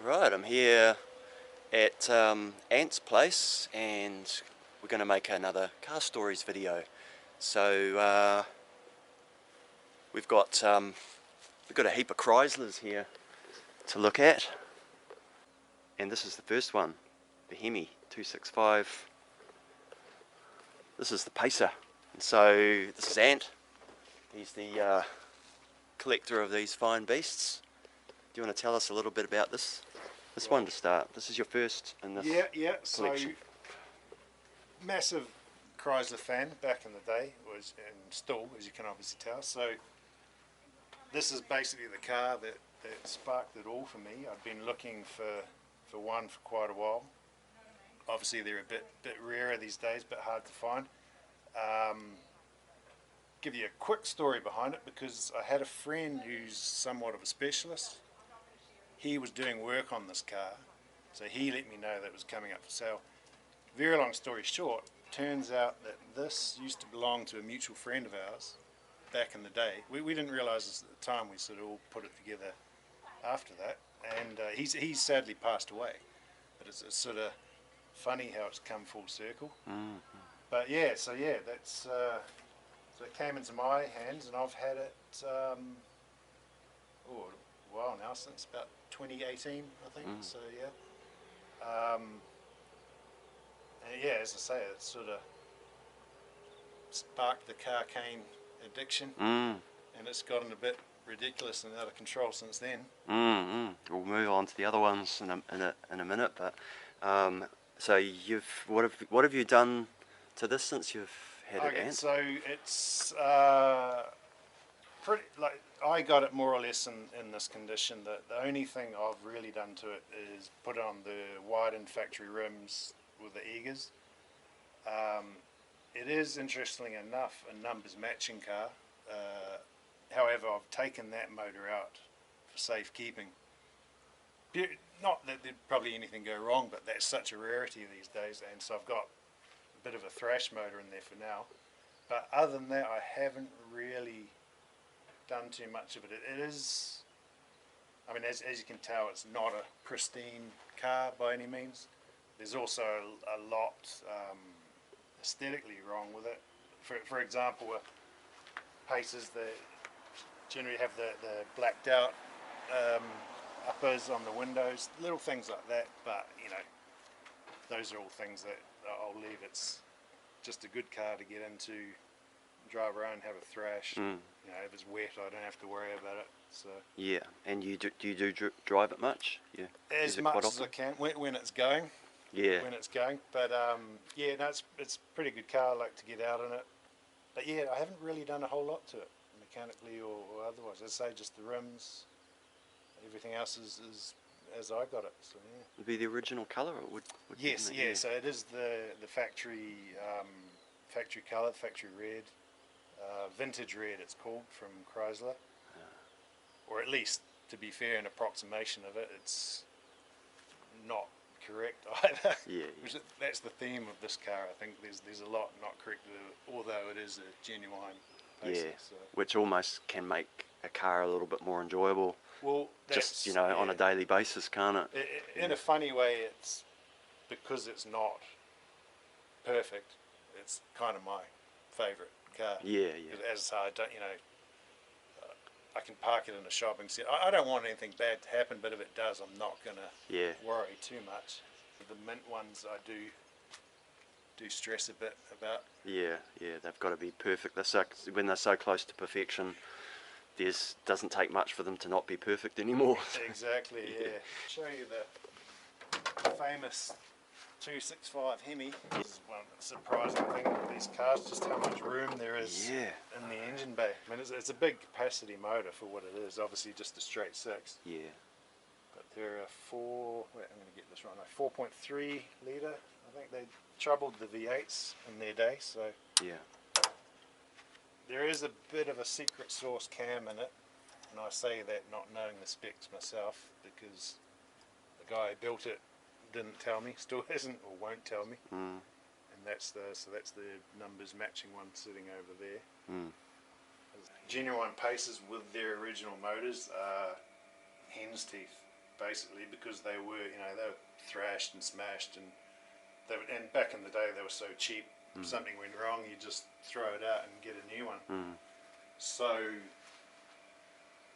Right, I'm here at Ant's place and we're going to make another car stories video. So we've got a heap of Chryslers here to look at, and this is the first one, the Hemi 265. This is the Pacer, and so this is Ant. He's the collector of these fine beasts. Do you want to tell us a little bit about this one to start? This is your first in this collection. So massive Chrysler fan back in the day, and still, as you can obviously tell. So this is basically the car that sparked it all for me. I've been looking for one for quite a while. Obviously they're a bit rarer these days, but hard to find. Give you a quick story behind it, because I had a friend who's somewhat of a specialist. He was doing work on this car, so he let me know that it was coming up for sale. Very long story short, turns out that this used to belong to a mutual friend of ours back in the day. We didn't realise this at the time. We sort of all put it together after that, and he's sadly passed away. But it's sort of funny how it's come full circle. But yeah, so that's so it came into my hands, and I've had it a while now, since about 2018, I think. So yeah, and yeah, as I say, it sort of sparked the car cane addiction, and it's gotten a bit ridiculous and out of control since then. We'll move on to the other ones in a minute, but so what have you done to this since you've had it, Ant? So it's pretty, like, I got it more or less in this condition. The only thing I've really done to it is put on the widened factory rims with the Eagers. It is, interestingly enough, a numbers matching car. However, I've taken that motor out for safekeeping. Not that there'd probably anything go wrong, but that's such a rarity these days, and so I've got a bit of a thrash motor in there for now. But other than that, I haven't really done too much of it. It is, I mean, as you can tell, it's not a pristine car by any means. There's also a lot aesthetically wrong with it. For example, Pacers that generally have the blacked out uppers on the windows, little things like that. But you know, those are all things that I'll leave. It's just a good car to get into, drive around, have a thrash. You know, if it's wet, I don't have to worry about it. So yeah, and do you drive it much? Yeah, as much as I can when it's going. Yeah, when it's going. But yeah, no, it's a pretty good car. I like to get out in it. But yeah, I haven't really done a whole lot to it, mechanically or otherwise. I'd say just the rims. Everything else is as I got it. So yeah. Would be the original colour, or would yes, yeah. So it is the factory colour, factory red, vintage red. It's called, from Chrysler, or at least, to be fair, an approximation of it. It's not correct either. Yeah. That's the theme of this car. I think there's a lot not correct with it, although it is a genuine Pacer. Yeah, so. Which almost can make a car a little bit more enjoyable. Well, just, you know, on a daily basis, can't it? In a funny way, it's because it's not perfect. It's kind of my favourite car. Yeah. As I don't, you know, I can park it in a shopping centre. I don't want anything bad to happen, but if it does, I'm not gonna worry too much. The mint ones, I do stress a bit about. Yeah, they've got to be perfect. When they're so close to perfection, doesn't take much for them to not be perfect anymore. Exactly, yeah. Show you the famous 265 Hemi. This is one surprising thing with these cars, just how much room there is in the engine bay. I mean, it's a big capacity motor for what it is, obviously just a straight 6. Yeah. But there are I'm going to get this right now, 4.3 litre. I think they troubled the V8s in their day, so yeah. There is a bit of a secret sauce cam in it, and I say that not knowing the specs myself, because the guy who built it didn't tell me, still hasn't or won't tell me. And that's the numbers matching one sitting over there. Genuine Pacers with their original motors are hen's teeth. basically, because they were, you know, they were thrashed and smashed, and and back in the day they were so cheap. Something went wrong, you just throw it out and get a new one. So,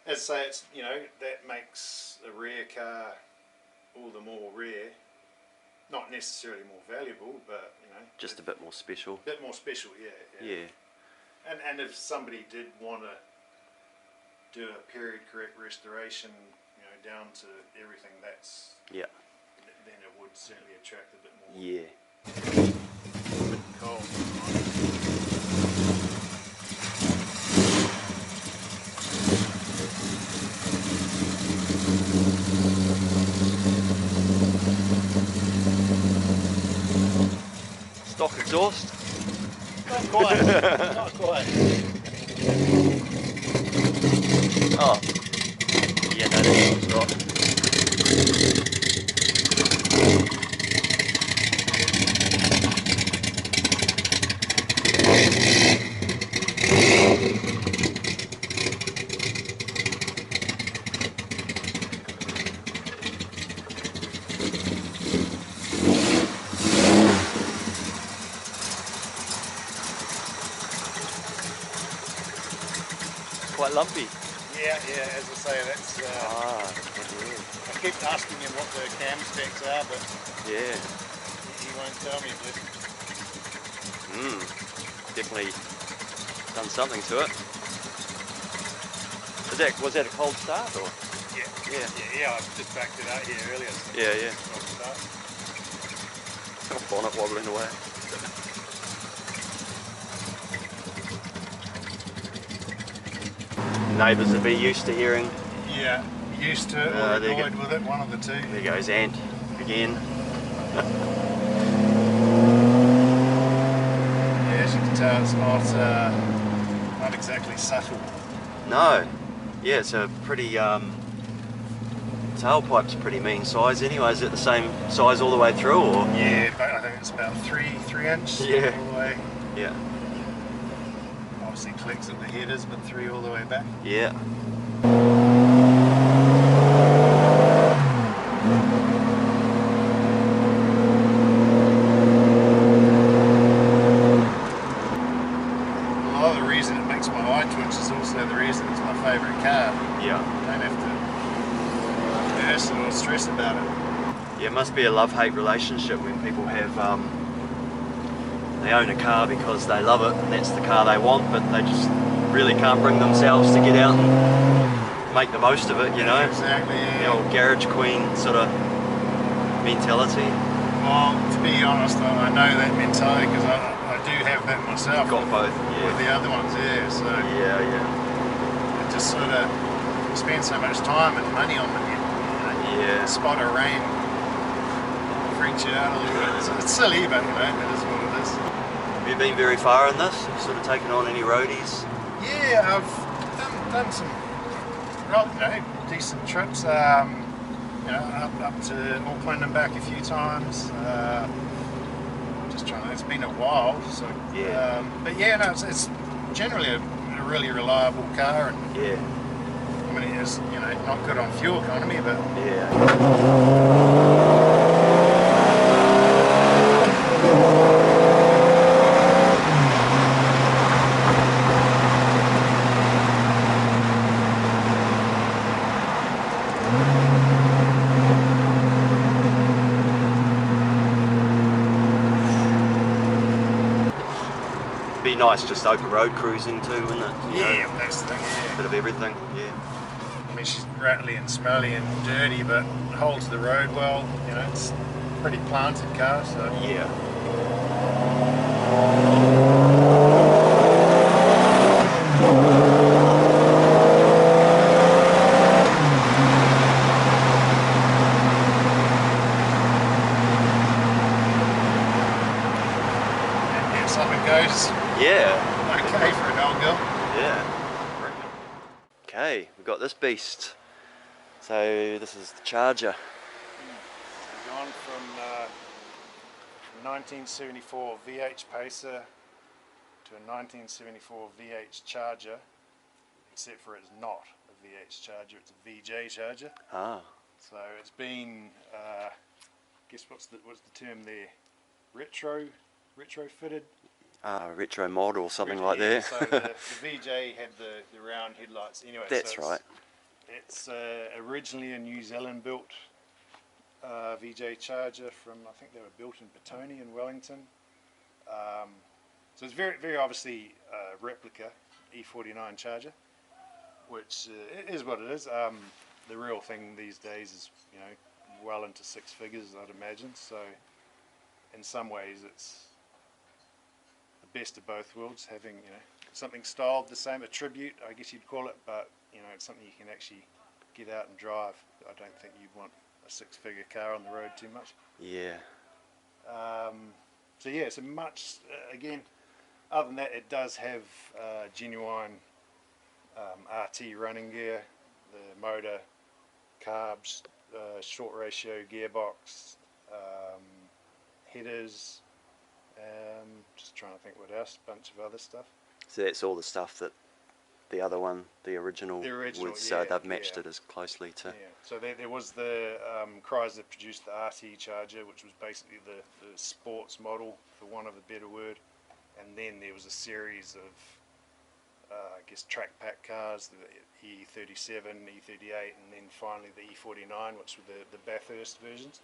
as I say, it's, you know, that makes a rare car all the more rare. Not necessarily more valuable, but, you know, just a bit more special. A bit more special, yeah. And if somebody did want to do a period correct restoration, you know, down to everything, that's then it would certainly attract a bit more. Yeah. Cold. Stock exhaust? Not quite. Not quite. Oh. Yeah, no, that's not. Quite lumpy. Yeah, as I say, that's. I keep asking him what the cam specs are, but he won't tell me. Definitely done something to it. Was that a cold start or? Yeah. I just backed it out here earlier. So Yeah. cold start. Bonnet wobbling away. Neighbours would be used to hearing. Yeah, used to it or annoyed with it, one of the two. There goes Ant again. Yeah, as you can tell, it's not exactly subtle. No. Yeah, it's a pretty tailpipe's a pretty mean size anyway. Is it the same size all the way through, or? Yeah, I think it's about 3 inch all the way. Yeah. Obviously clicks at the headers, but 3 all the way back. Yeah. A lot of the reason it makes my eye twitch is also the reason it's my favourite car. Yeah. I don't have to nurse it or stress about it. Yeah, it must be a love-hate relationship when people have they own a car because they love it and that's the car they want, but they just really can't bring themselves to get out and make the most of it, you know? Exactly, yeah. The old garage queen sort of mentality. Well, to be honest, I know that mentality because I do have that myself. Got both, with the other ones, so yeah. It just sort of spend so much time and money on them. Yeah. Spot of rain freaks you out a little bit. It's silly, but you know, it is what it is. Have you been very far in this? Have you sort of taken on any roadies? Yeah, I've done some decent trips. Up to Auckland and back a few times. Just trying to. It's been a while, so but yeah, no, it's generally a really reliable car, and I mean, it is, you know, not good on fuel economy, but be nice just open road cruising too, wouldn't it? yeah, that's the thing. A bit of everything. Yeah. I mean, she's rattly and smelly and dirty, but holds the road well. You know, it's a pretty planted car, so Yeah. and if something goes okay for an old girl. Yeah. Okay, we've got this beast. So this is the Charger. We've gone from 1974 VH Pacer to a 1974 VH Charger, except for it's not a VH Charger, it's a VJ Charger. Ah. So it's been, guess what's the term there? Retrofitted. Retro mod or something like Yeah, that. so the VJ had the round headlights. Anyway, That's so right. It's originally a New Zealand built VJ Charger from, I think they were built in Petone in Wellington. So it's very obviously a replica E49 Charger, which it is what it is. The real thing these days is, you know, well into six figures, I'd imagine. So in some ways it's the best of both worlds, having, you know, something styled the same, a tribute I guess you'd call it, but you know, it's something you can actually get out and drive. I don't think you'd want a six-figure car on the road too much. Yeah. So yeah, so much again. Other than that, it does have genuine RT running gear, the motor, carbs, short ratio gearbox, headers. Just trying to think what else. Bunch of other stuff. So that's all the stuff that the other one, the original was, so they've matched it as closely to... Yeah, so there was the Chrysler produced the RT Charger, which was basically the sports model, for want of a better word, and then there was a series of, I guess, track pack cars, the E37, E38, and then finally the E49, which were the Bathurst versions.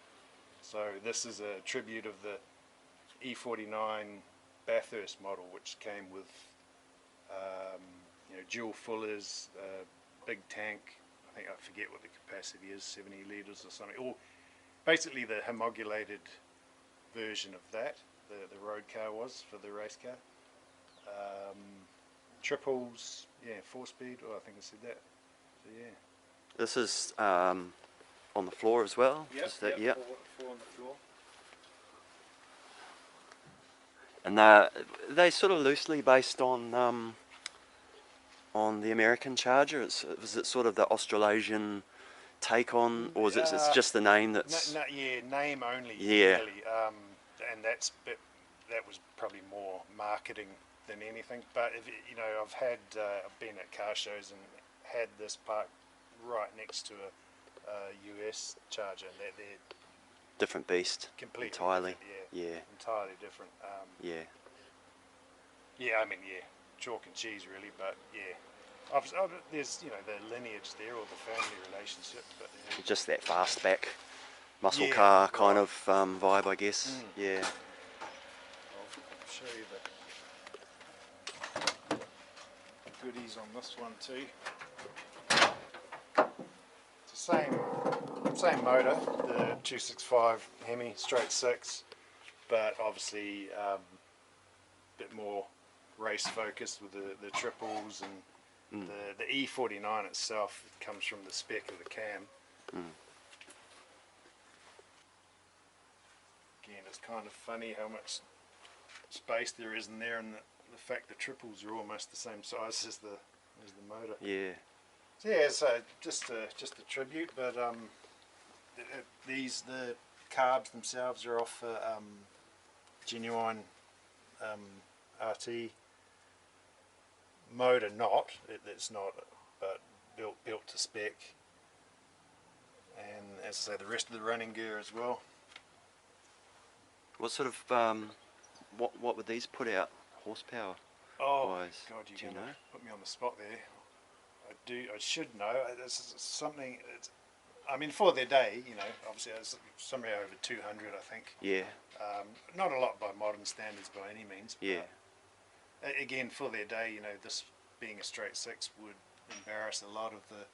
So this is a tribute of the E49 Bathurst model, which came with you know, dual fullers, big tank. I think I forget what the capacity is, 70 litres or something. Or basically the homologulated version of that, the road car was for the race car. Triples, yeah, 4-speed. Oh, I think I said that. So yeah. This is on the floor as well. Yep, Is that, yep. Four on the floor. And they sort of loosely based on the American Charger. Was it sort of the Australasian take on, or is it's just the name that's... Yeah, name only. Yeah. Really. And that was probably more marketing than anything. But if you know, I've been at car shows and had this parked right next to a US Charger. They're different beast. Completely entirely. Different, Yeah. Entirely different. Yeah. Yeah, I mean, yeah, chalk and cheese really, but yeah. There's, you know, the lineage there, or the family relationship, but Just that fastback muscle Yeah, car kind right. of vibe, I guess. Yeah. I'll show you the goodies on this one too. It's the same motor, the 265 Hemi straight 6, but obviously a bit more race focused with the triples, and the E49 itself comes from the spec of the cam. Again, it's kind of funny how much space there is in there, and the fact the triples are almost the same size as the motor. Yeah. So yeah, so just a tribute, but the carbs themselves are off genuine RT motor. It's not, but built to spec, and as I say, the rest of the running gear as well. What sort of what would these put out horsepower wise? God, Do you know? put me on the spot there. I should know. It's something. I mean, for their day, you know, obviously it's somewhere over 200, I think. Yeah. Not a lot by modern standards by any means. Yeah. Again, for their day, you know, this being a straight 6 would embarrass a lot of the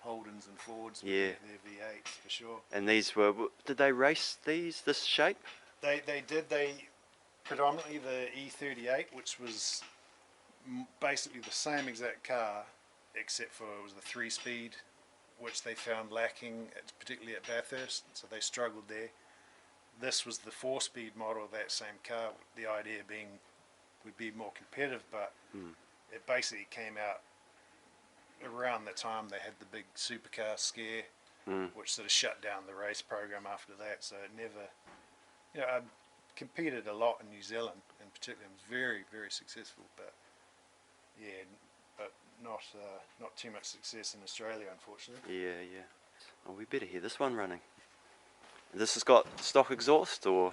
Holdens and Fords with their V8s for sure. And these were, did they race this shape? They did. They predominantly the E38, which was basically the same exact car, except for it was the 3-speed, which they found lacking, particularly at Bathurst, so they struggled there. This was the 4-speed model of that same car, the idea being would be more competitive, but it basically came out around the time they had the big supercar scare, which sort of shut down the race program after that. So it never, you know, I competed a lot in New Zealand in particular, and was very, very successful, but yeah, but not too much success in Australia, unfortunately. Yeah, yeah. Oh, we better hear this one running. This has got stock exhaust or?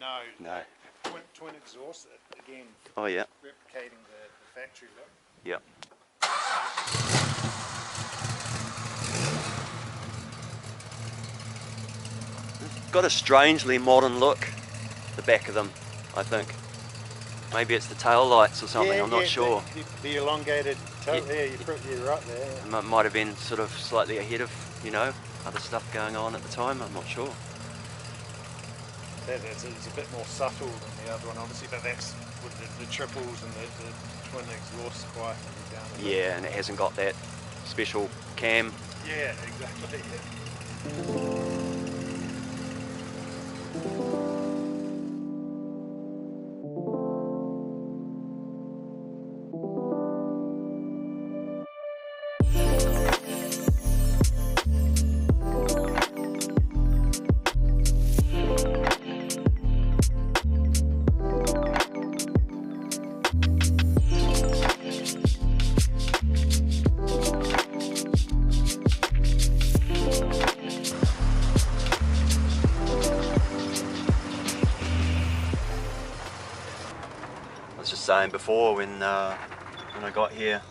No. No. Twin exhaust, again, Oh yeah. replicating the factory look. Yep. Got a strangely modern look, the back of them, I think. Maybe it's the tail lights or something, I'm not sure. The elongated tail, you're right there. It might have been sort of slightly ahead of, you know, other stuff going on at the time, I'm not sure. It's a bit more subtle than the other one, obviously, but that's with the triples and the twin exhaust quite down a bit. Yeah, and it hasn't got that special cam. Yeah, exactly. Yeah. I was just saying before when I got here,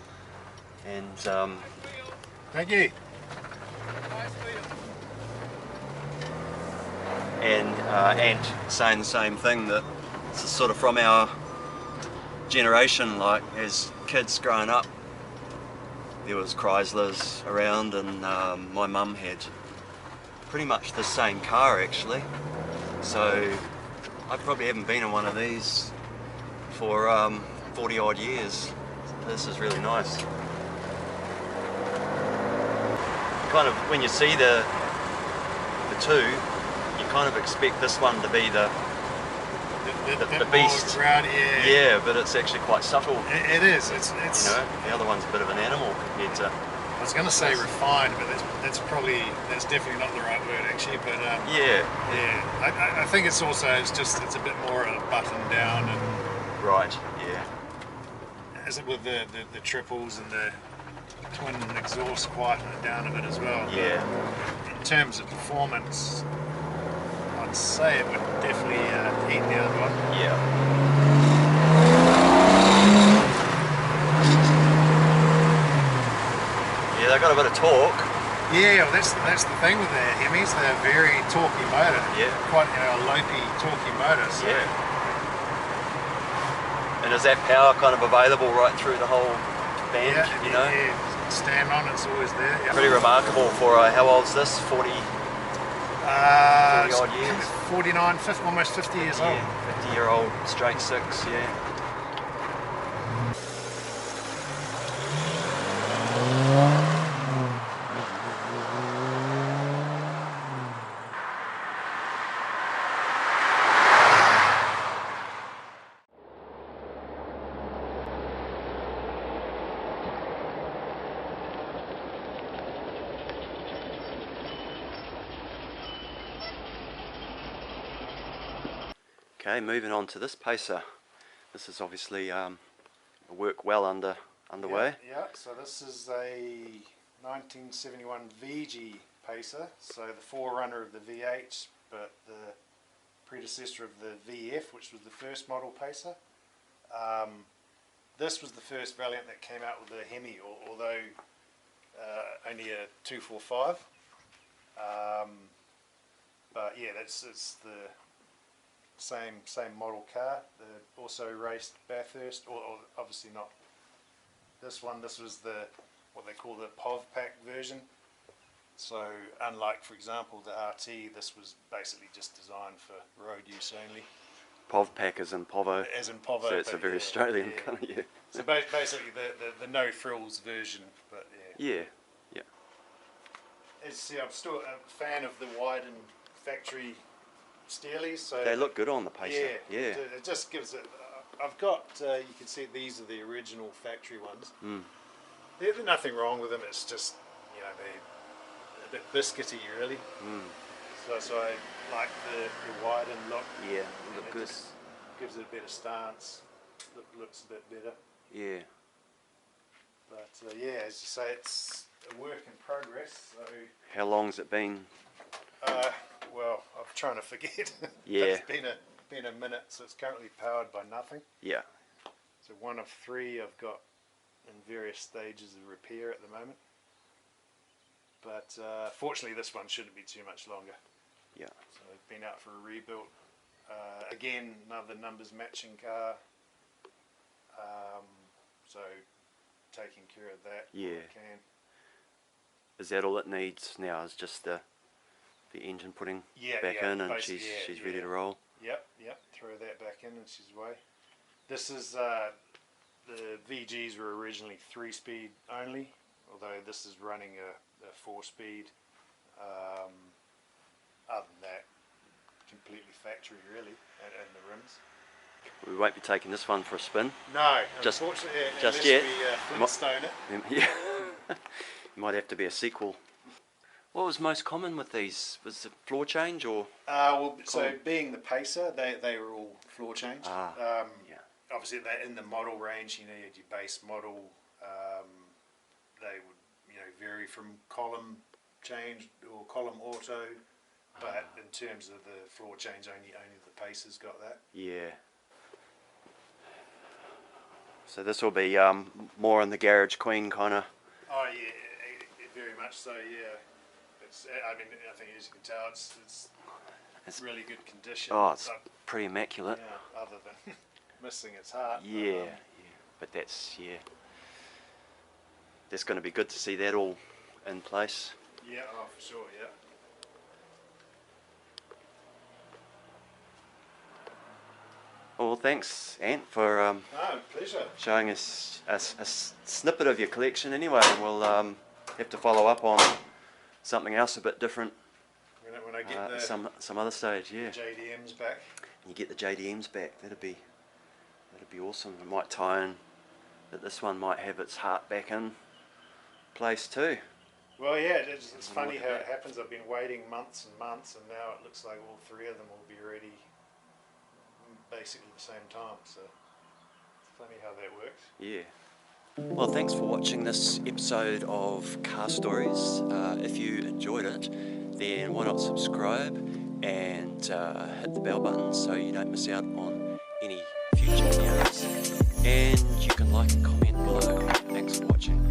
and Thank you. and saying the same thing, that this is sort of from our generation, like as kids growing up there was Chryslers around, and my mum had pretty much the same car actually, so I probably haven't been in one of these for 40 odd years. This is really nice. Kind of, when you see the two, you kind of expect this one to be the beast. Round, yeah, but it's actually quite subtle. It is. It's you know, the other one's a bit of an animal compared to. I was going to say refined, but that's definitely not the right word actually. But yeah. I think it's a bit more buttoned down and. Right. Yeah. As it with the triples and the twin exhaust quieting it down a bit as well. Yeah. But in terms of performance, I'd say it would definitely eat the other one. Yeah. Yeah, they've got a bit of torque. Yeah, well, that's the thing with the Hemis. They're a very torquey motor. Yeah. Quite a lopey, torquey motor. So. Yeah. And is that power kind of available right through the whole band? Yeah, you know. Yeah. Stand on, it's always there. Yeah. Pretty remarkable for how old's this? 40 odd years. 49, 50, almost 50 years old. 50-year-old straight six. Yeah. Okay, moving on to this pacer. This is obviously work well underway. Yeah, so this is a 1971 VG pacer, so the forerunner of the VH, but the predecessor of the VF, which was the first model pacer. This was the first Valiant that came out with a Hemi, although only a 245. But yeah, it's the same model car. They also raced Bathurst, or obviously not this one. This was what they call the POV pack version. So unlike, for example, the RT, this was basically just designed for road use only. POV pack as in Povo. As in Povo. So it's a very Australian kind of, yeah. So basically the no frills version, but yeah. Yeah, yeah. I'm still a fan of the widened factory steelies. So they look good on the pacer. Yeah. It just gives it. I've got. You can see these are the original factory ones. Mm. There's nothing wrong with them. It's just they're a bit biscuity really. Mm. So I like the widened look. Yeah, look good. Just gives it a better stance. Looks a bit better. Yeah. But yeah, as you say, a work in progress. So, How long's it been? well, I'm trying to forget. Yeah. It's been a minute, so it's currently powered by nothing. Yeah. So one of three I've got in various stages of repair at the moment. But fortunately, this one shouldn't be too much longer. Yeah. So I've been out for a rebuild. Again, another numbers matching car. So taking care of that. Yeah. When I can. Is that all it needs now? Is just the engine putting back in, and she's ready to roll? Yep. Throw that back in, and she's away. This is the VGs were originally 3-speed only, although this is running a 4-speed. Other than that, completely factory really, and the rims. We won't be taking this one for a spin. No, just unfortunately, just unless yet. we Flintstone it. Yeah, it might have to be a sequel. What was most common with these? Was it floor change or? So being the Pacer, they were all floor changed. Yeah. Obviously, in the model range, you had your base model. They would, vary from column change or column auto, but in terms of the floor change, only the Pacers got that. Yeah. So this will be more in the garage queen kind of. Oh yeah, very much so. Yeah. I think as you can tell, it's really good condition. Oh, it's pretty immaculate. Yeah, other than missing its heart. Yeah, but that's going to be good to see that all in place. Yeah, for sure. Yeah. Well, thanks, Ant, for pleasure. showing us a snippet of your collection. Anyway, we'll have to follow up on something else a bit different. When I get some other stage, yeah. JDMs back. And you get the JDMs back. That'd be awesome. It might tie in that this one might have its heart back in place too. Well, yeah, it's funny how it happens. I've been waiting months and months, and now it looks like all three of them will be ready basically the same time. So it's funny how that works. Yeah. Well, thanks for watching this episode of Car Stories. If you enjoyed it, then why not subscribe and hit the bell button so you don't miss out on any future videos. And you can like and comment below. Thanks for watching.